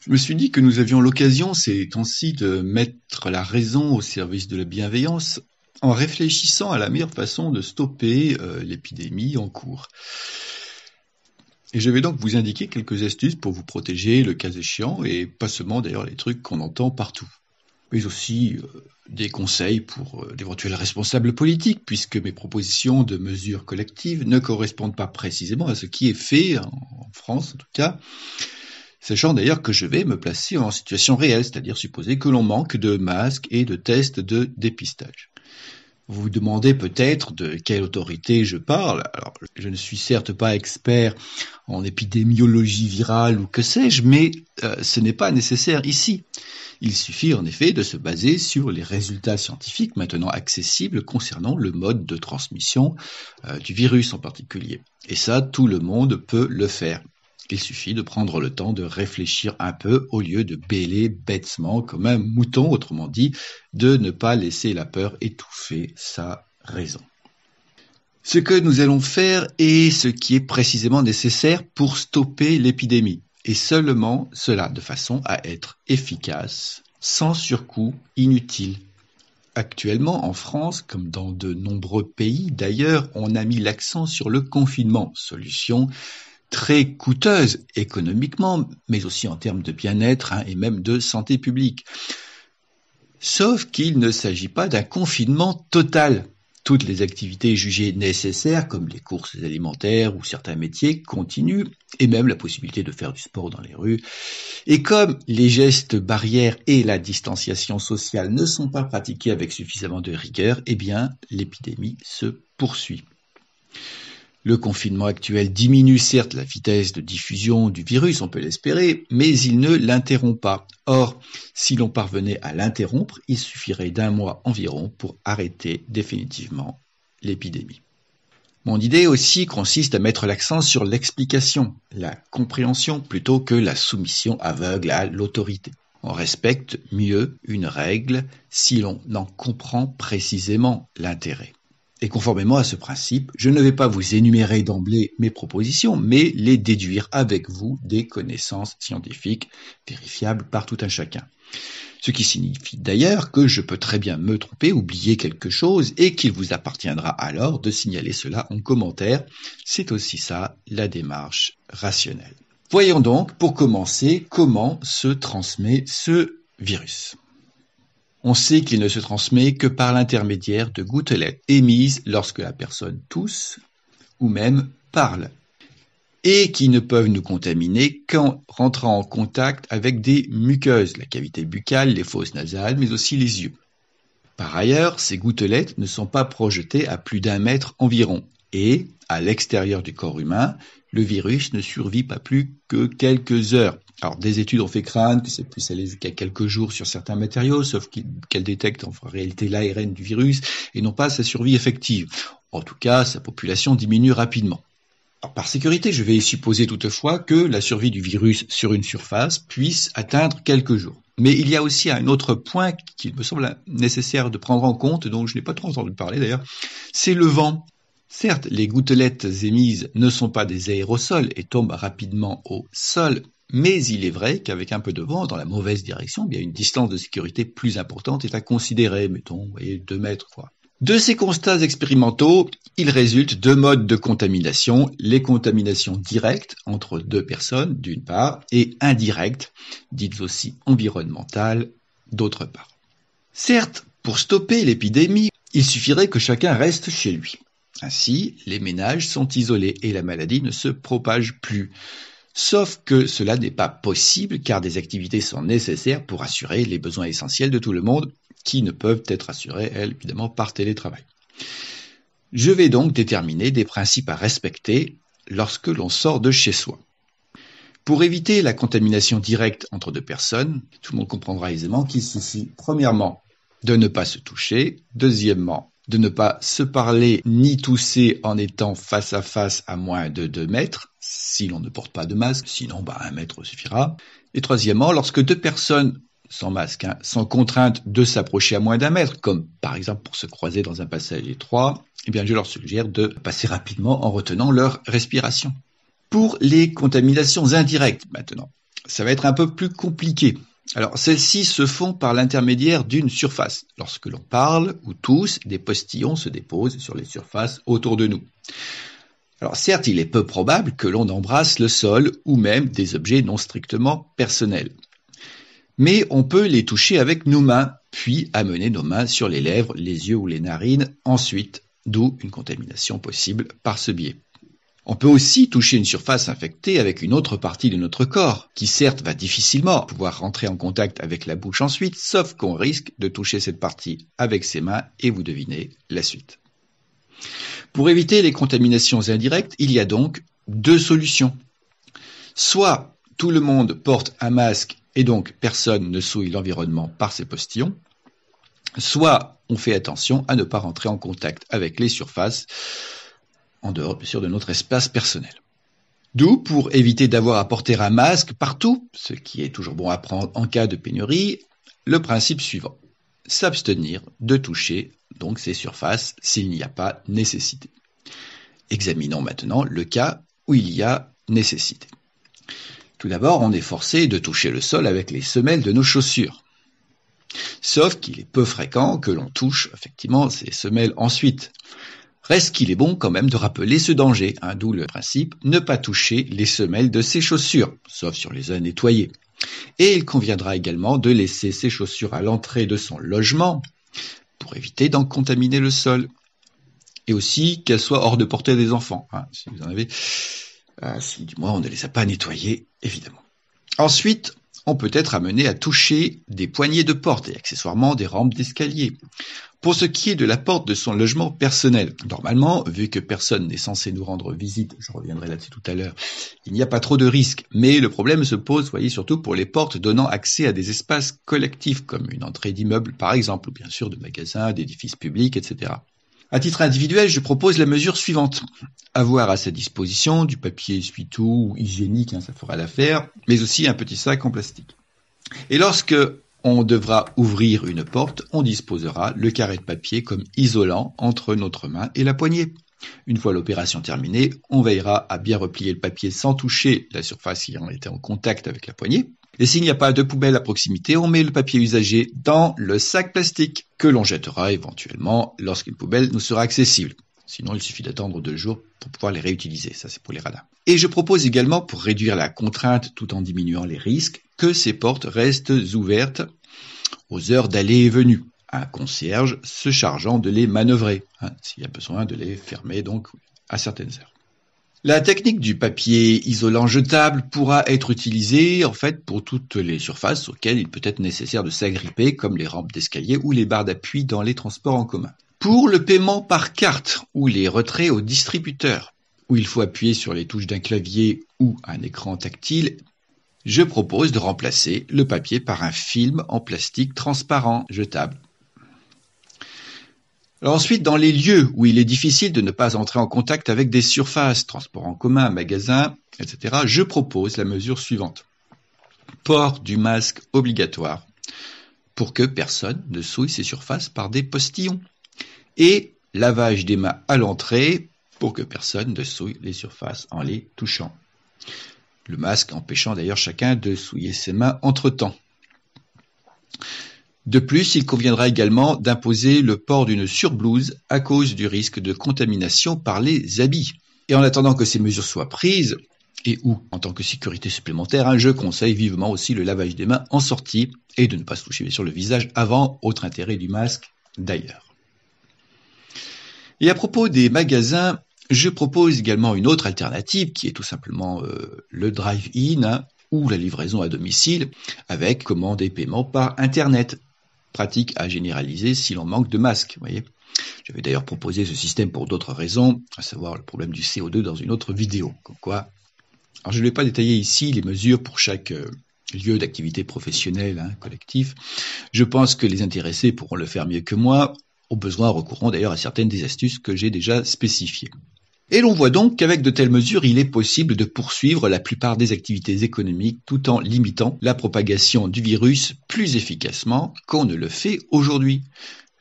Je me suis dit que nous avions l'occasion ces temps-ci de mettre la raison au service de la bienveillance en réfléchissant à la meilleure façon de stopper l'épidémie en cours. Et je vais donc vous indiquer quelques astuces pour vous protéger le cas échéant, et pas seulement d'ailleurs les trucs qu'on entend partout, mais aussi des conseils pour d'éventuels responsables politiques, puisque mes propositions de mesures collectives ne correspondent pas précisément à ce qui est fait, en France en tout cas, sachant d'ailleurs que je vais me placer en situation réelle, c'est-à-dire supposer que l'on manque de masques et de tests de dépistage. Vous vous demandez peut-être de quelle autorité je parle. Alors, je ne suis certes pas expert en épidémiologie virale ou que sais-je, mais ce n'est pas nécessaire ici. Il suffit en effet de se baser sur les résultats scientifiques maintenant accessibles concernant le mode de transmission du virus en particulier. Et ça, tout le monde peut le faire. Il suffit de prendre le temps de réfléchir un peu au lieu de bêler bêtement comme un mouton, autrement dit, de ne pas laisser la peur étouffer sa raison. Ce que nous allons faire est ce qui est précisément nécessaire pour stopper l'épidémie, et seulement cela de façon à être efficace, sans surcoût inutile. Actuellement, en France, comme dans de nombreux pays d'ailleurs, on a mis l'accent sur le confinement, solution très coûteuse économiquement, mais aussi en termes de bien-être et même de santé publique. Sauf qu'il ne s'agit pas d'un confinement total. Toutes les activités jugées nécessaires, comme les courses alimentaires ou certains métiers, continuent, et même la possibilité de faire du sport dans les rues. Et comme les gestes barrières et la distanciation sociale ne sont pas pratiqués avec suffisamment de rigueur, eh bien, l'épidémie se poursuit. Le confinement actuel diminue certes la vitesse de diffusion du virus, on peut l'espérer, mais il ne l'interrompt pas. Or, si l'on parvenait à l'interrompre, il suffirait d'un mois environ pour arrêter définitivement l'épidémie. Mon idée aussi consiste à mettre l'accent sur l'explication, la compréhension plutôt que la soumission aveugle à l'autorité. On respecte mieux une règle si l'on en comprend précisément l'intérêt. Et conformément à ce principe, je ne vais pas vous énumérer d'emblée mes propositions, mais les déduire avec vous des connaissances scientifiques vérifiables par tout un chacun. Ce qui signifie d'ailleurs que je peux très bien me tromper, oublier quelque chose, et qu'il vous appartiendra alors de signaler cela en commentaire. C'est aussi ça, la démarche rationnelle. Voyons donc, pour commencer, comment se transmet ce virus. On sait qu'il ne se transmet que par l'intermédiaire de gouttelettes émises lorsque la personne tousse ou même parle, et qui ne peuvent nous contaminer qu'en rentrant en contact avec des muqueuses, la cavité buccale, les fosses nasales, mais aussi les yeux. Par ailleurs, ces gouttelettes ne sont pas projetées à plus d'1 mètre environ, et, à l'extérieur du corps humain, le virus ne survit pas plus que quelques heures. Alors, des études ont fait craindre que ça puisse aller jusqu'à quelques jours sur certains matériaux, sauf qu'elles détectent en réalité l'ARN du virus et non pas sa survie effective. En tout cas, sa population diminue rapidement. Alors, par sécurité, je vais supposer toutefois que la survie du virus sur une surface puisse atteindre quelques jours. Mais il y a aussi un autre point qu'il me semble nécessaire de prendre en compte, dont je n'ai pas trop entendu parler d'ailleurs, c'est le vent. Certes, les gouttelettes émises ne sont pas des aérosols et tombent rapidement au sol, mais il est vrai qu'avec un peu de vent dans la mauvaise direction, bien une distance de sécurité plus importante est à considérer, mettons, 2 mètres quoi. De ces constats expérimentaux, il résulte 2 modes de contamination, les contaminations directes entre 2 personnes d'une part et indirectes, dites aussi environnementales, d'autre part. Certes, pour stopper l'épidémie, il suffirait que chacun reste chez lui. Ainsi, les ménages sont isolés et la maladie ne se propage plus. Sauf que cela n'est pas possible car des activités sont nécessaires pour assurer les besoins essentiels de tout le monde qui ne peuvent être assurés, elles, évidemment, par télétravail. Je vais donc déterminer des principes à respecter lorsque l'on sort de chez soi. Pour éviter la contamination directe entre 2 personnes, tout le monde comprendra aisément qu'il suffit, premièrement, de ne pas se toucher, deuxièmement, de ne pas se parler ni tousser en étant face à moins de 2 mètres, si l'on ne porte pas de masque, sinon 1 mètre suffira. Et troisièmement, lorsque 2 personnes sans masque sont contraintes de s'approcher à moins d'1 mètre, comme par exemple pour se croiser dans un passage étroit, eh bien je leur suggère de passer rapidement en retenant leur respiration. Pour les contaminations indirectes maintenant, ça va être un peu plus compliqué. Alors, celles-ci se font par l'intermédiaire d'une surface. Lorsque l'on parle ou tousse, des postillons se déposent sur les surfaces autour de nous. Alors certes, il est peu probable que l'on embrasse le sol ou même des objets non strictement personnels. Mais on peut les toucher avec nos mains, puis amener nos mains sur les lèvres, les yeux ou les narines ensuite, d'où une contamination possible par ce biais. On peut aussi toucher une surface infectée avec une autre partie de notre corps, qui certes va difficilement pouvoir rentrer en contact avec la bouche ensuite, sauf qu'on risque de toucher cette partie avec ses mains et vous devinez la suite. Pour éviter les contaminations indirectes, il y a donc deux solutions. Soit tout le monde porte un masque et donc personne ne souille l'environnement par ses postillons, soit on fait attention à ne pas rentrer en contact avec les surfaces en dehors bien sûr de notre espace personnel. D'où, pour éviter d'avoir à porter un masque partout, ce qui est toujours bon à prendre en cas de pénurie, le principe suivant. S'abstenir de toucher donc ces surfaces s'il n'y a pas nécessité. Examinons maintenant le cas où il y a nécessité. Tout d'abord, on est forcé de toucher le sol avec les semelles de nos chaussures. Sauf qu'il est peu fréquent que l'on touche effectivement ces semelles ensuite. Reste qu'il est bon quand même de rappeler ce danger, d'où le principe ne pas toucher les semelles de ses chaussures, sauf si on les a nettoyées. Et il conviendra également de laisser ses chaussures à l'entrée de son logement pour éviter d'en contaminer le sol. Et aussi qu'elles soient hors de portée des enfants, si vous en avez, si du moins on ne les a pas nettoyées, évidemment. Ensuite, on peut être amené à toucher des poignées de porte et accessoirement des rampes d'escalier. Pour ce qui est de la porte de son logement personnel, normalement, vu que personne n'est censé nous rendre visite, je reviendrai là-dessus tout à l'heure, il n'y a pas trop de risques. Mais le problème se pose, voyez, surtout pour les portes donnant accès à des espaces collectifs, comme une entrée d'immeuble par exemple, ou bien sûr de magasins, d'édifices publics, etc. À titre individuel, je propose la mesure suivante. Avoir à sa disposition du papier essuie-tout ou hygiénique, ça fera l'affaire, mais aussi un petit sac en plastique. Et lorsque on devra ouvrir une porte, on disposera le carré de papier comme isolant entre notre main et la poignée. Une fois l'opération terminée, on veillera à bien replier le papier sans toucher la surface qui en était en contact avec la poignée. Et s'il n'y a pas de poubelle à proximité, on met le papier usagé dans le sac plastique que l'on jettera éventuellement lorsqu'une poubelle nous sera accessible. Sinon, il suffit d'attendre 2 jours pour pouvoir les réutiliser. Ça, c'est pour les radins. Et je propose également, pour réduire la contrainte tout en diminuant les risques, que ces portes restent ouvertes aux heures d'aller et venue. Un concierge se chargeant de les manœuvrer, s'il y a besoin de les fermer donc à certaines heures. La technique du papier isolant jetable pourra être utilisée en fait pour toutes les surfaces auxquelles il peut être nécessaire de s'agripper, comme les rampes d'escalier ou les barres d'appui dans les transports en commun. Pour le paiement par carte ou les retraits au distributeur, où il faut appuyer sur les touches d'un clavier ou un écran tactile, je propose de remplacer le papier par un film en plastique transparent jetable. Alors ensuite, dans les lieux où il est difficile de ne pas entrer en contact avec des surfaces, transports en commun, magasins, etc., je propose la mesure suivante. Port du masque obligatoire pour que personne ne souille ces surfaces par des postillons. Et lavage des mains à l'entrée pour que personne ne souille les surfaces en les touchant. Le masque empêchant d'ailleurs chacun de souiller ses mains entre-temps. De plus, il conviendra également d'imposer le port d'une surblouse à cause du risque de contamination par les habits. Et en attendant que ces mesures soient prises, et ou en tant que sécurité supplémentaire, je conseille vivement aussi le lavage des mains en sortie et de ne pas se toucher sur le visage avant, autre intérêt du masque d'ailleurs. Et à propos des magasins, je propose également une autre alternative qui est tout simplement le drive-in ou la livraison à domicile avec commande et paiement par Internet. Pratique à généraliser si l'on manque de masques, voyez. J'avais d'ailleurs proposé ce système pour d'autres raisons, à savoir le problème du CO2 dans une autre vidéo. Comme quoi. Alors je ne vais pas détailler ici les mesures pour chaque lieu d'activité professionnelle, collectif. Je pense que les intéressés pourront le faire mieux que moi, au besoin recourant d'ailleurs à certaines des astuces que j'ai déjà spécifiées. Et l'on voit donc qu'avec de telles mesures, il est possible de poursuivre la plupart des activités économiques tout en limitant la propagation du virus plus efficacement qu'on ne le fait aujourd'hui.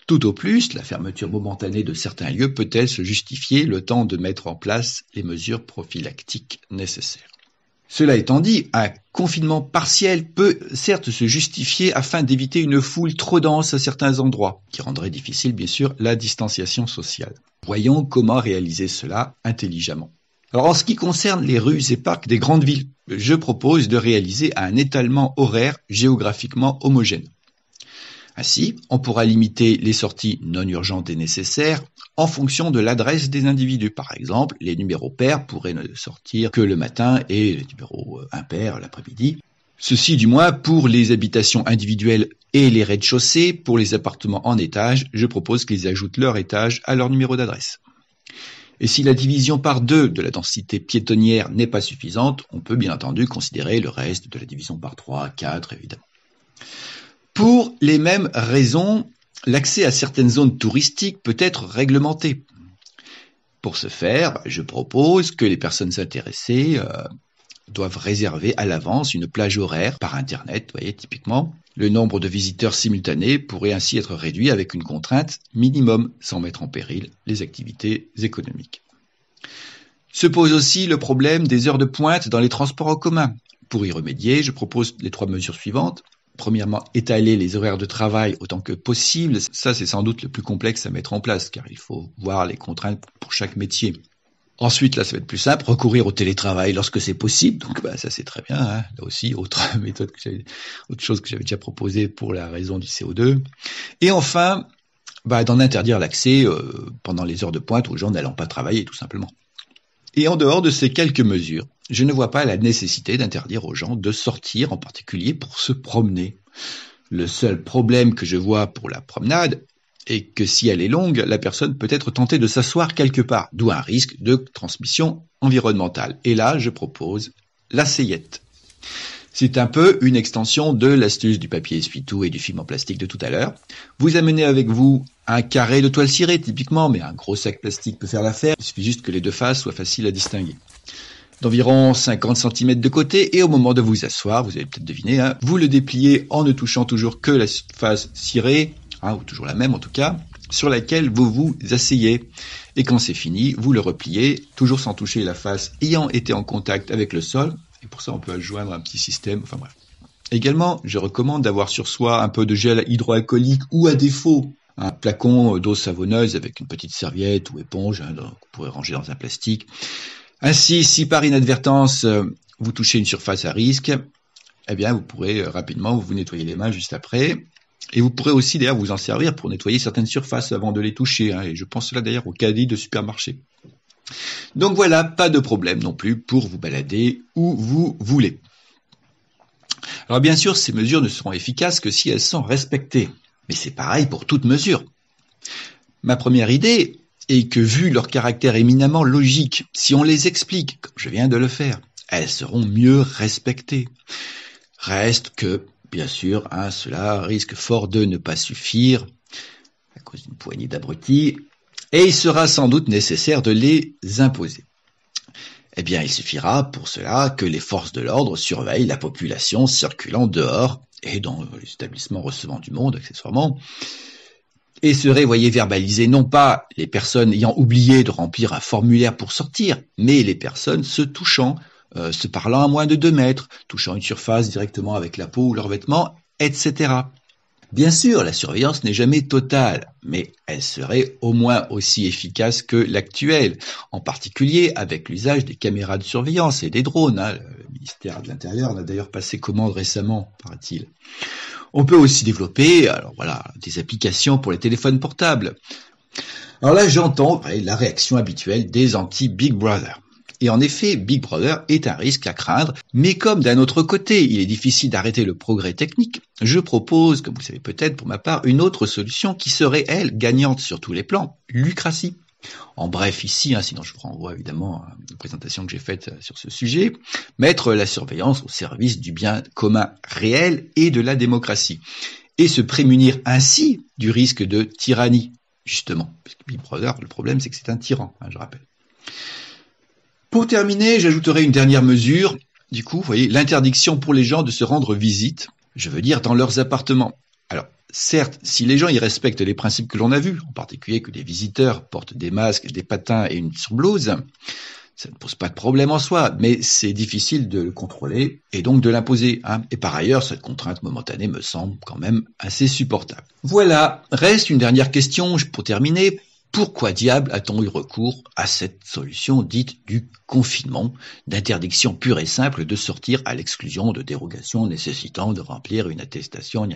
Tout au plus, la fermeture momentanée de certains lieux peut-elle se justifier le temps de mettre en place les mesures prophylactiques nécessaires. Cela étant dit, un confinement partiel peut certes se justifier afin d'éviter une foule trop dense à certains endroits, qui rendrait difficile bien sûr la distanciation sociale. Voyons comment réaliser cela intelligemment. Alors en ce qui concerne les rues et parcs des grandes villes, je propose de réaliser un étalement horaire géographiquement homogène. Ainsi, on pourra limiter les sorties non urgentes et nécessaires en fonction de l'adresse des individus. Par exemple, les numéros pairs pourraient ne sortir que le matin et les numéros impairs l'après-midi. Ceci du moins pour les habitations individuelles et les rez-de-chaussée. Pour les appartements en étage, je propose qu'ils ajoutent leur étage à leur numéro d'adresse. Et si la division par 2 de la densité piétonnière n'est pas suffisante, on peut bien entendu considérer le reste de la division par 3, 4 évidemment. Pour les mêmes raisons, l'accès à certaines zones touristiques peut être réglementé. Pour ce faire, je propose que les personnes intéressées doivent réserver à l'avance une plage horaire par Internet, vous voyez, typiquement. Le nombre de visiteurs simultanés pourrait ainsi être réduit avec une contrainte minimum, sans mettre en péril les activités économiques. Se pose aussi le problème des heures de pointe dans les transports en commun. Pour y remédier, je propose les 3 mesures suivantes. Premièrement, étaler les horaires de travail autant que possible. Ça, c'est sans doute le plus complexe à mettre en place, car il faut voir les contraintes pour chaque métier. Ensuite, là, ça va être plus simple, recourir au télétravail lorsque c'est possible. Donc, ça, c'est très bien. Hein. Là aussi, autre chose que j'avais déjà proposée pour la raison du CO2. Et enfin, d'en interdire l'accès pendant les heures de pointe aux gens n'allant pas travailler, tout simplement. Et en dehors de ces quelques mesures, je ne vois pas la nécessité d'interdire aux gens de sortir, en particulier pour se promener. Le seul problème que je vois pour la promenade est que si elle est longue, la personne peut être tentée de s'asseoir quelque part, d'où un risque de transmission environnementale. Et là, je propose la sellette. C'est un peu une extension de l'astuce du papier essuie-tout et du film en plastique de tout à l'heure. Vous amenez avec vous un carré de toile cirée typiquement, mais un gros sac plastique peut faire l'affaire. Il suffit juste que les deux faces soient faciles à distinguer. D'environ 50 cm de côté, et au moment de vous asseoir, vous avez peut-être deviné, hein, vous le dépliez en ne touchant toujours que la face cirée, ou toujours la même en tout cas, sur laquelle vous vous asseyez. Et quand c'est fini, vous le repliez, toujours sans toucher la face ayant été en contact avec le sol. Et pour ça, on peut adjoindre un petit système, enfin bref. Également, je recommande d'avoir sur soi un peu de gel hydroalcoolique ou à défaut, un flacon d'eau savonneuse avec une petite serviette ou éponge, qu'on pourrait ranger dans un plastique. Ainsi, si par inadvertance, vous touchez une surface à risque, eh bien, vous pourrez rapidement vous nettoyer les mains juste après. Et vous pourrez aussi d'ailleurs vous en servir pour nettoyer certaines surfaces avant de les toucher. Et je pense là d'ailleurs au caddie de supermarché. Donc voilà, pas de problème non plus pour vous balader où vous voulez. Alors bien sûr, ces mesures ne seront efficaces que si elles sont respectées. Mais c'est pareil pour toute mesure. Ma première idée est que vu leur caractère éminemment logique, si on les explique, comme je viens de le faire, elles seront mieux respectées. Reste que, bien sûr, cela risque fort de ne pas suffire à cause d'une poignée d'abrutis, et il sera sans doute nécessaire de les imposer. Eh bien, il suffira pour cela que les forces de l'ordre surveillent la population circulant dehors et dans les établissements recevant du monde, accessoirement, et seraient, verbalisées non pas les personnes ayant oublié de remplir un formulaire pour sortir, mais les personnes se touchant, se parlant à moins de 2 mètres, touchant une surface directement avec la peau ou leurs vêtements, etc. Bien sûr, la surveillance n'est jamais totale, mais elle serait au moins aussi efficace que l'actuelle, en particulier avec l'usage des caméras de surveillance et des drones. Le ministère de l'Intérieur en a d'ailleurs passé commande récemment, paraît-il. On peut aussi développer des applications pour les téléphones portables. Alors là, j'entends la réaction habituelle des anti-Big Brother. Et en effet, Big Brother est un risque à craindre, mais comme d'un autre côté, il est difficile d'arrêter le progrès technique, je propose, comme vous savez peut-être pour ma part, une autre solution qui serait, elle, gagnante sur tous les plans, Lucratie. En bref, ici, sinon je vous renvoie évidemment à une présentation que j'ai faite sur ce sujet, mettre la surveillance au service du bien commun réel et de la démocratie, et se prémunir ainsi du risque de tyrannie, justement. Parce que Big Brother, le problème c'est que c'est un tyran, je rappelle. Pour terminer, j'ajouterai une dernière mesure, du coup, vous voyez, l'interdiction pour les gens de se rendre visite, je veux dire dans leurs appartements. Alors, certes, si les gens y respectent les principes que l'on a vus, en particulier que les visiteurs portent des masques, des patins et une surblouse, Ça ne pose pas de problème en soi, mais c'est difficile de le contrôler et donc de l'imposer. Et par ailleurs, cette contrainte momentanée me semble quand même assez supportable. Voilà, reste une dernière question pour terminer. Pourquoi diable a-t-on eu recours à cette solution dite du confinement, d'interdiction pure et simple de sortir à l'exclusion de dérogations nécessitant de remplir une attestation,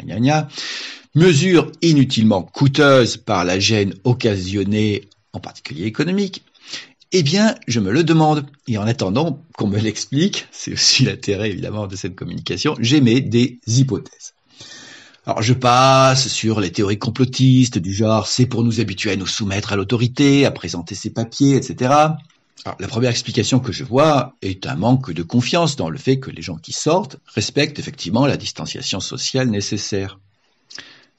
mesure inutilement coûteuse par la gêne occasionnée, en particulier économique? Eh bien, je me le demande. Et en attendant qu'on me l'explique, c'est aussi l'intérêt évidemment de cette communication, j'émets des hypothèses. Alors je passe sur les théories complotistes du genre c'est pour nous habituer à nous soumettre à l'autorité, à présenter ses papiers, etc. Alors la première explication que je vois est un manque de confiance dans le fait que les gens qui sortent respectent effectivement la distanciation sociale nécessaire.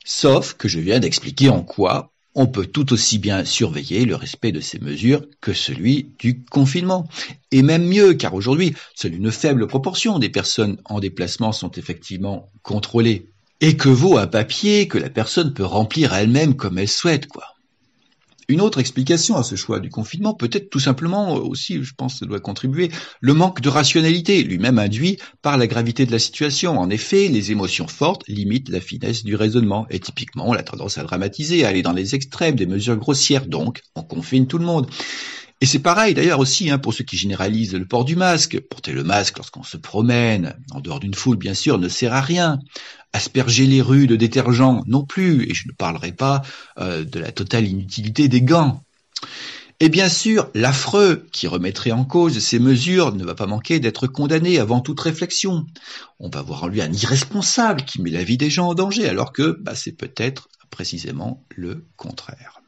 Sauf que je viens d'expliquer en quoi on peut tout aussi bien surveiller le respect de ces mesures que celui du confinement. Et même mieux, car aujourd'hui, seule une faible proportion des personnes en déplacement sont effectivement contrôlées. Et que vaut un papier que la personne peut remplir elle-même comme elle souhaite, quoi. Une autre explication à ce choix du confinement peut être tout simplement aussi, je pense que ça doit contribuer, le manque de rationalité, lui-même induit par la gravité de la situation. En effet, les émotions fortes limitent la finesse du raisonnement. Et typiquement, on a tendance à dramatiser, à aller dans les extrêmes, des mesures grossières. Donc, on confine tout le monde. Et c'est pareil d'ailleurs aussi pour ceux qui généralisent le port du masque. Porter le masque lorsqu'on se promène, en dehors d'une foule bien sûr, ne sert à rien. Asperger les rues de détergent non plus, et je ne parlerai pas de la totale inutilité des gants. Et bien sûr, l'affreux qui remettrait en cause ces mesures ne va pas manquer d'être condamné avant toute réflexion. On va voir en lui un irresponsable qui met la vie des gens en danger, alors que c'est peut-être précisément le contraire.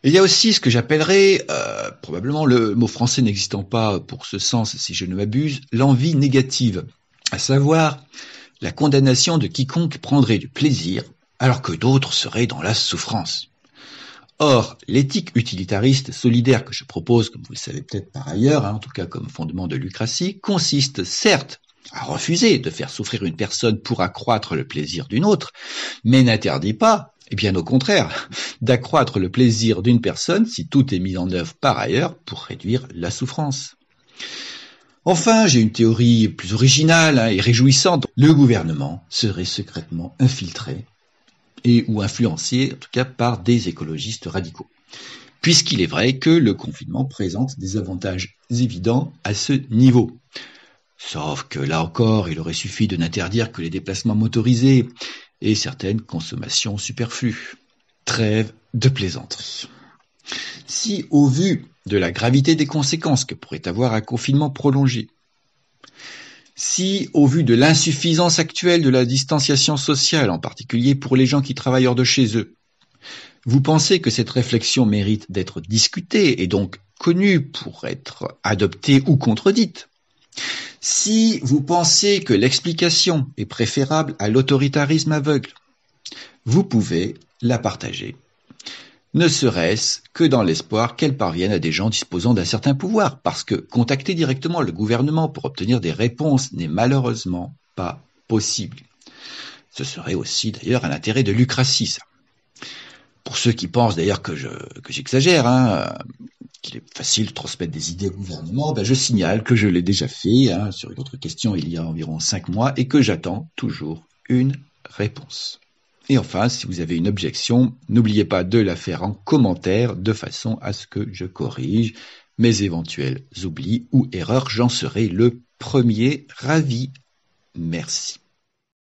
Il y a aussi ce que j'appellerais, probablement le mot français n'existant pas pour ce sens si je ne m'abuse, l'envie négative, à savoir la condamnation de quiconque prendrait du plaisir alors que d'autres seraient dans la souffrance. Or, l'éthique utilitariste solidaire que je propose, comme vous le savez peut-être par ailleurs, en tout cas comme fondement de Lucratie, consiste certes à refuser de faire souffrir une personne pour accroître le plaisir d'une autre, mais n'interdit pas, et bien au contraire, d'accroître le plaisir d'une personne si tout est mis en œuvre par ailleurs pour réduire la souffrance. Enfin, j'ai une théorie plus originale et réjouissante. Le gouvernement serait secrètement infiltré et ou influencé, en tout cas par des écologistes radicaux. Puisqu'il est vrai que le confinement présente des avantages évidents à ce niveau. Sauf que là encore, il aurait suffi de n'interdire que les déplacements motorisés et certaines consommations superflues. Trêve de plaisanterie. Si, au vu de la gravité des conséquences que pourrait avoir un confinement prolongé, si, au vu de l'insuffisance actuelle de la distanciation sociale, en particulier pour les gens qui travaillent hors de chez eux, vous pensez que cette réflexion mérite d'être discutée et donc connue pour être adoptée ou contredite, si vous pensez que l'explication est préférable à l'autoritarisme aveugle, vous pouvez la partager. Ne serait-ce que dans l'espoir qu'elle parvienne à des gens disposant d'un certain pouvoir, parce que contacter directement le gouvernement pour obtenir des réponses n'est malheureusement pas possible. Ce serait aussi d'ailleurs un intérêt de Lucratie, ça. Pour ceux qui pensent d'ailleurs que j'exagère, qu'il est facile de transmettre des idées au gouvernement, je signale que je l'ai déjà fait sur une autre question il y a environ 5 mois et que j'attends toujours une réponse. Et enfin, si vous avez une objection, n'oubliez pas de la faire en commentaire de façon à ce que je corrige mes éventuels oublis ou erreurs. J'en serai le premier ravi. Merci.